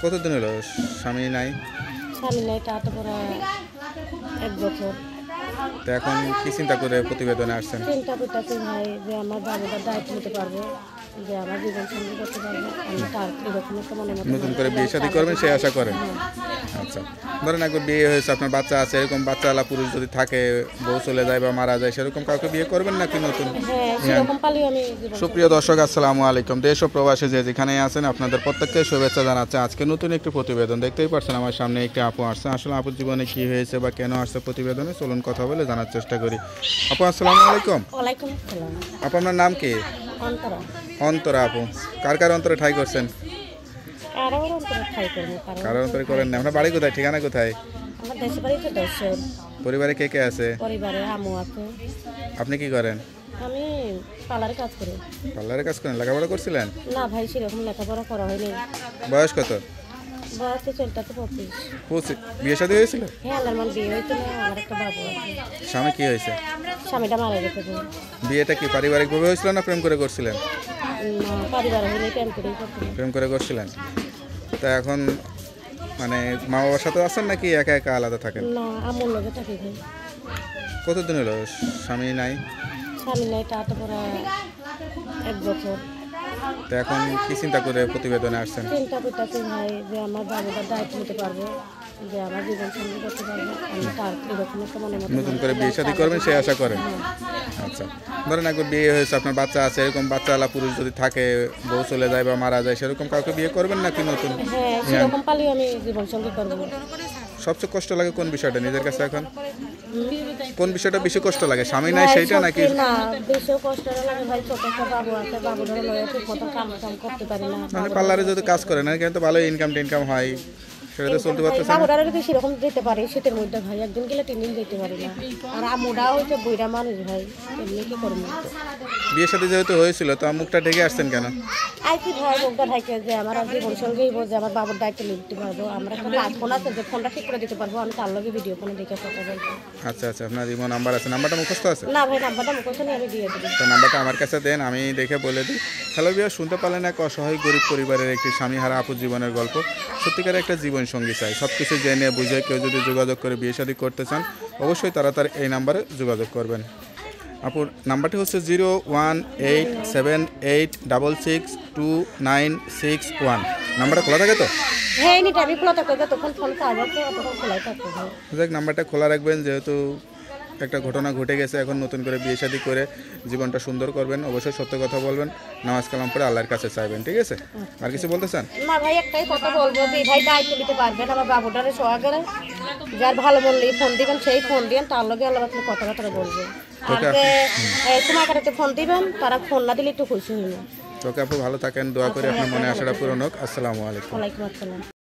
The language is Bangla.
কতদিন হলো স্বামী নাই? স্বামী নাই, তা তো প্রায় 1 বছর। তো এখন কি চিন্তা করে প্রতিবেদনে আসছেন? চিন্তা করতেছি ভাই যে আমার বাবুটার দায়িত্ব নিতে পারবো, যে আমার জীবন সঙ্গী করতে পারবো, আমি তার এরকম একটা মনে মতো নতুন করে বিয়ে শাদী করবেন সেই আশা করেন? আচ্ছা, ধরেন একবার বিয়ে হয়েছে, আপনার বাচ্চা আছে, এরকম বাচ্চাওয়ালা পুরুষ যদি থাকে, বউ চলে যায় বা মারা যায়, সেরকম কাউকে বিয়ে করবেন নাকি নতুন? হ্যাঁ, সেরকম পালিও আমি জীবন। সুপ্রিয় দর্শক, আসসালামু আলাইকুম। দেশ ও প্রবাসী যে যেখানেই আছেন, আপনাদের প্রত্যেককে শুভেচ্ছা জানাচ্ছে। আজকে নতুন একটি প্রতিবেদন দেখতেই পাচ্ছেন, আমার সামনে একটি আপু আসছে। আসলে আপুর জীবনে কি হয়েছে বা কেন আসছে প্রতিবেদনে, চলুন কথা বলে জানার চেষ্টা করি। আপু আসসালামু আলাইকুম। ওয়ালাইকুম আসসালাম। আপু আপনার নাম কি? অন্তরা। অন্তরা আপু, কার কার অন্তরে ঠাই করছেন? কারো অন্তরে ঠাই করবো, কারো অন্তরে করেন না। আপনার বাড়ি কোথায়, ঠিকানা কোথায়? আমার দেশের বাড়িতে দর্শন। পরিবারে কে কে আছে? পরিবারে আমু আছে। আপনি কি করেন? আমি পার্লারে কাজ করি। পার্লারে কাজ করেন? লেখাপড়া করছিলেন? না ভাই, সেরকম লেখাপড়া করা হয়নি। বয়স কত? বয়সে চলতেছে 25। বিয়ে শাদী হয়েছিল? হ্যাঁ, আমার বিয়ে হয়েছিল, আমার একটা বাবু আছে। স্বামী কি হয়েছে? স্বামীটা মারা গেছে। বিয়েটা কি পারিবারিকভাবে হয়েছিল না প্রেম করে করছিলেন? পরিবার হলে প্রেম করেই করতাম। প্রেম করে করছিলেন। তা এখন মানে মা বাবার সাথে আছেন নাকি একা একা আলাদা থাকেন? না, আমার লগে থাকি ভাই। কতদিন হলো স্বামী নাই? স্বামী নাই, তা তো প্রায় 1 বছর। তো এখন কি চিন্তা করে প্রতিবেদনে আসছেন? চিন্তা করতেছি ভাই যে আমার বাবুটার দায়িত্ব নিতে পারবো, যে আমার জীবন সঙ্গী করতে পারবো, আমি তার এরকম একটা মনে মতো নতুন করে বিয়ে শাদী করবেন সেই আশা করেন? আচ্ছা, ধরেন একবার বিয়ে হয়েছে, আপনার বাচ্চা আছে, এরকম বাচ্চাওয়ালা পুরুষ যদি থাকে, বউ চলে যায় বা মারা যায়, সেরকম কাউকে বিয়ে করবেন নাকি নতুন? হ্যাঁ, সেরকম পালিও আমি জীবন সঙ্গী করবো। সবচেয়ে কষ্ট লাগে কোন বিষয়টা নিজের কাছে এখন? কোন বিষয়টা বেশি কষ্ট লাগে, স্বামী নাই সেইটা নাকি? না, বেশি কষ্ট লাগে ভাই, ছোট একটা বাবু আছে, বাবুটার লয়ে ঠিক মতো কাম করতে পারি না। মানে পার্লারে যদি কাজ করেন কিন্তু ভালো ইনকাম হয়, সেটাতে চলতে পারতেছে না? বাবুটার যদি সেরকম যেতে পারি শীতের মধ্যে ভাই, একদিন গেলে 3 দিন যেতে পারি না। আর আমুটা হচ্ছে বুড়া মানুষ ভাই, এমনি কি করবো? বিয়ে সাথে যেহেতু হয়েছিল, তো মুখটা ঢেকে আসছেন কেন? আইসি ভাই মুখটা ঢাকে যে আমার জীবন সঙ্গেই যে আমার বাবুর দায়িত্ব নিতে পারবো। আমরা একটা ফোন আছে, যে ফোনটা ঠিক করে দিতে পারবো, আমি তার লগে ভিডিও ফোনে দেখে কথা বলবো। আচ্ছা আচ্ছা, আপনার ইমো নাম্বার আছে? নাম্বারটা মুখস্থ আছে? না ভাই, নাম্বারটা মুখস্থ নেই, আমি দিয়ে দেবো। তো নাম্বারটা আমার কাছে দেন, আমি দেখে বলে দিই। হ্যালো ভিউয়ার, শুনতে পারলেন এক অসহায় গরিব পরিবারের একটি স্বামীহারা আপুর জীবনের গল্প। সত্যিকার একটা জীবন সঙ্গী চাই, সব কিছু জেনে বুঝে কেউ যদি যোগাযোগ করে বিয়ে শাদী করতে চান, অবশ্যই তারা তার এই নাম্বারে যোগাযোগ করবেন। আপুর নাম্বারটি হচ্ছে 01876629661। নাম্বারটা খোলা থাকে তো? হ্যাঁ, এনি টাইমই খোলা থাকবে, যতক্ষণ ফোন পাওয়া যাবে ততক্ষণ খোলাই থাকবে ভাই। দেখ, নাম্বারটা খোলা রাখবেন, যেহেতু একটা ঘটনা ঘটে গেছে, এখন নতুন করে বিয়ে শাদী করে জীবনটা সুন্দর করবেন, অবশ্যই সত্য কথা বলবেন, নামাজ কালাম পড়ে আল্লাহর কাছে চাইবেন, ঠিক আছে? আর কিছু বলতে চান? না ভাই, একটাই কথা বলবো যে ভাই দায়িত্ব নিতে পারবেন আমার বাবুটারে সোহাগের, যার ভালো বললেই ফোন দিবেন, সেই ফোন দিবেন, তার লগে আল্লাহ কথাবার্তা বলবেন। আর যে তোমার কাছে ফোন দিবেন, তারা ফোন না দিলে একটু খুশি হইবেন। তোকে আপু ভালো থাকেন, দোয়া করে আপনার মনে আশাটা পূরণ হোক। আসসালামু আলাইকুম। ওয়ালাইকুম আসসালাম।